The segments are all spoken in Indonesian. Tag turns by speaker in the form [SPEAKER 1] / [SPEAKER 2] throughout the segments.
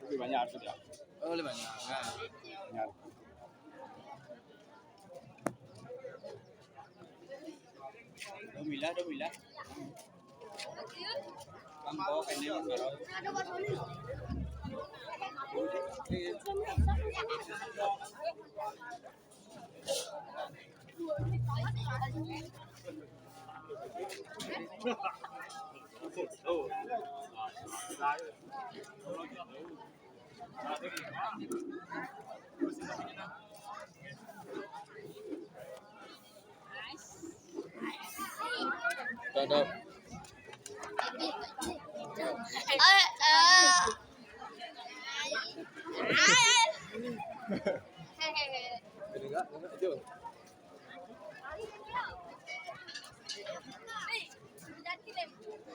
[SPEAKER 1] Lebih banyak sudah. Oh, lebih banyak. Banyak. Dua milah. Kampo kayaknya baru. Tutup.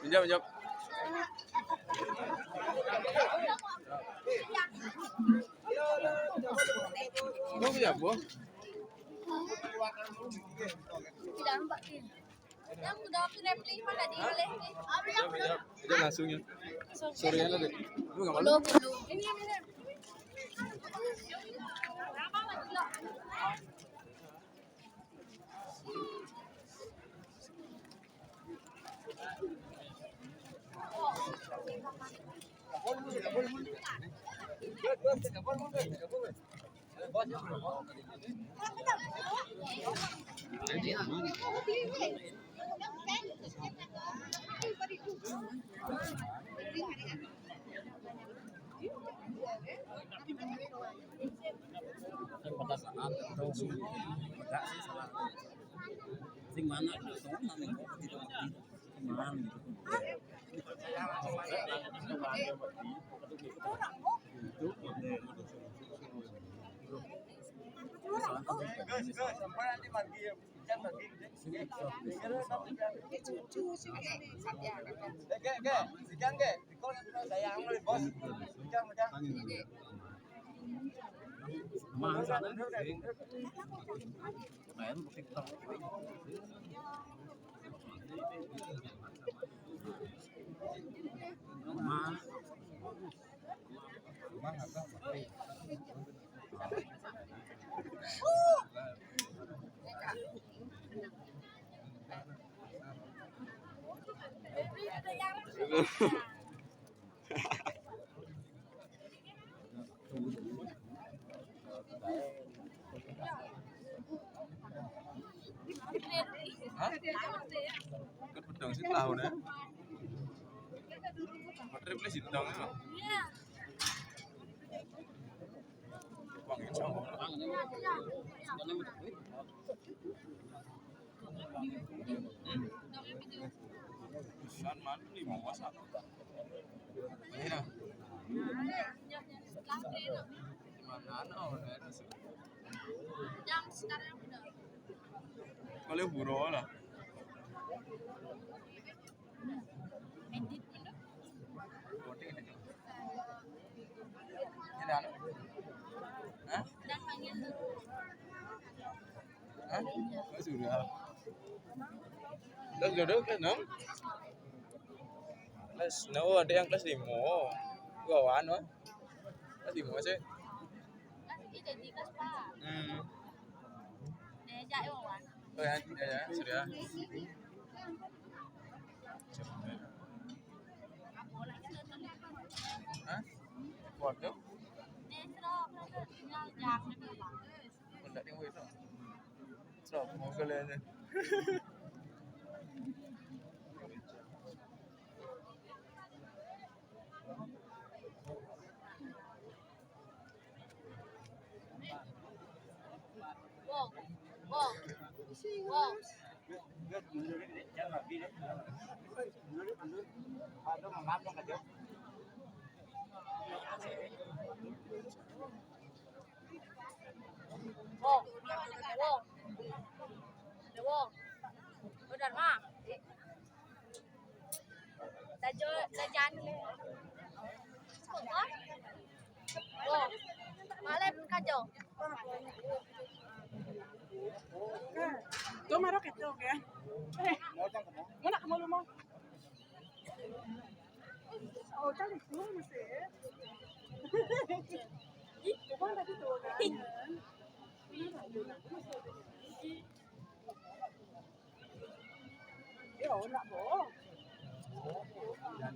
[SPEAKER 1] Pinjam. Kau punya apa?
[SPEAKER 2] Tidak nampak ni. Yang sudah aku replik mana di boleh ni?
[SPEAKER 1] Pinjam langsungnya. Sorry ya tadi. Lu enggak malu?
[SPEAKER 2] Belum. Ini.
[SPEAKER 3] Pada saat terus enggak sih salah. Sing mana itu namanya tidak ngerti kemana gitu. Mahal sana. Main TikTok. Mahal.
[SPEAKER 2] ada yang
[SPEAKER 1] Hah? Kan pedang sih tahun ya. Baterai plus hidang ya.
[SPEAKER 2] Iya.
[SPEAKER 1] Wangi sama. San man ni mau masak. Ini nah. Mana ana orang sih.
[SPEAKER 2] Yang sekarang udah.
[SPEAKER 1] Kalau buruh lah.
[SPEAKER 2] Edit dulu.
[SPEAKER 1] Boting ini. Ini dah. Hah?
[SPEAKER 2] Dan panggil dulu.
[SPEAKER 1] Hah? Oh, sudah. Kelas duduk kelas 6. Kelas 6 ada yang kelas 5. Gawan wah. Kelas 5 sih.
[SPEAKER 2] Kan ini di kelas Pak. Diajak Wawan.
[SPEAKER 1] Oh ya, sudah. Hah? Waduh.
[SPEAKER 2] Serok tinggal jam ni Pak.
[SPEAKER 1] Enggak yang itu. Serok mau kalian.
[SPEAKER 2] Wow. Wow. Wow. Wow. Wow. Wow. Udah mah. Dah jalan ni. Wow. Malam kacau.
[SPEAKER 4] Toma que toque. Mana kamu lu mau? Oh, cari semua mesti. Bukan tadi tuh kan. Yo, nak boh.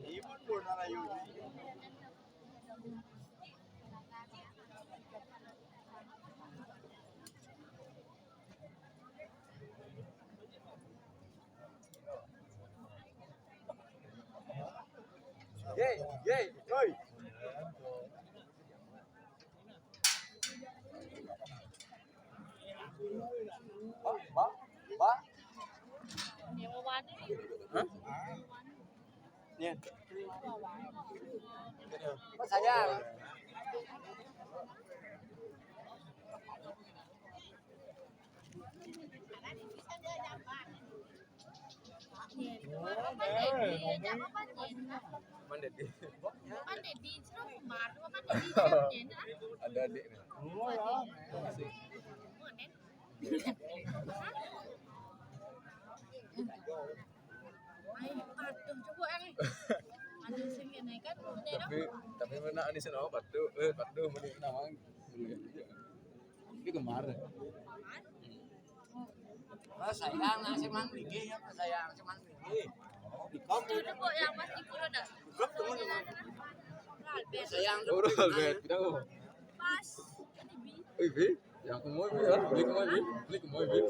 [SPEAKER 1] Ibu pun ada Yudi. Yey, oi. Ba.
[SPEAKER 2] Dia mau mati.
[SPEAKER 1] Hah? Nih.
[SPEAKER 3] Mas sayang.
[SPEAKER 1] Mandedi.
[SPEAKER 2] Mandedi, serap kemar, mandedi
[SPEAKER 1] Ada adik nih.
[SPEAKER 2] Patuh coba yang ada sing kene kan
[SPEAKER 1] Tapi mana di sana patuh meni nama ini kemarin.
[SPEAKER 3] Mas sayang nasi mang tinggi ya, Mas sayang nasi mang tinggi.
[SPEAKER 2] itu kok yang Mas Ibu ada.
[SPEAKER 3] Sayang
[SPEAKER 1] Udah lihat kita
[SPEAKER 2] Pas.
[SPEAKER 1] Bi, yang kemoi bi ya, beli kemoi bi.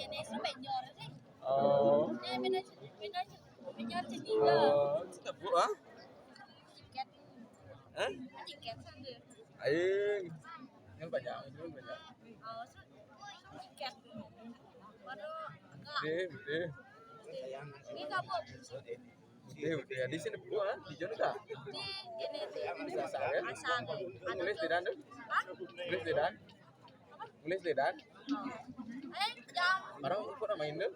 [SPEAKER 2] Ini sampai nyor sih.
[SPEAKER 1] Oh.
[SPEAKER 2] Ini menyor cedila.
[SPEAKER 1] Kita bu ah?
[SPEAKER 2] Tiket.
[SPEAKER 1] Hah?
[SPEAKER 2] Tiket sendiri.
[SPEAKER 1] Aing. Yang banyak.
[SPEAKER 2] Oh, tiket. Baru
[SPEAKER 1] Deh.
[SPEAKER 2] ini kamu
[SPEAKER 1] Deh, di sini bu ah, di Jona tak?
[SPEAKER 2] di ini
[SPEAKER 1] Asal ya?
[SPEAKER 2] asal
[SPEAKER 1] Nulis di dan? Nulis di dan? Nulis di dan?
[SPEAKER 2] jam
[SPEAKER 1] Orang ikut main deh.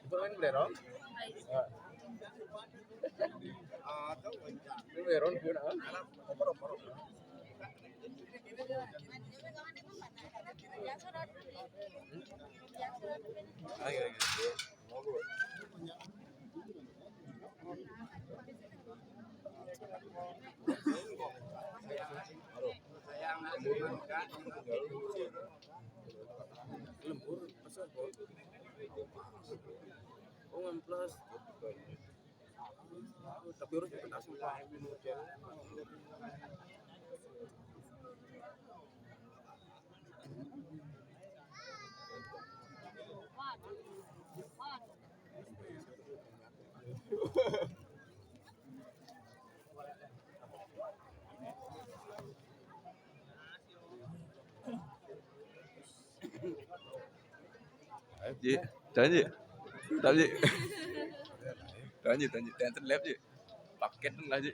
[SPEAKER 1] Ikut main belerong? Ini belerong pun ah.
[SPEAKER 2] yang sudah
[SPEAKER 1] Ayo. Lembur, besar kok. tapi urus itu tak suka. Ji, jangan Ji. Jangan Ji. Jangan Ji, jangan Ji. Jangan terlep Ji. Paket lah Ji.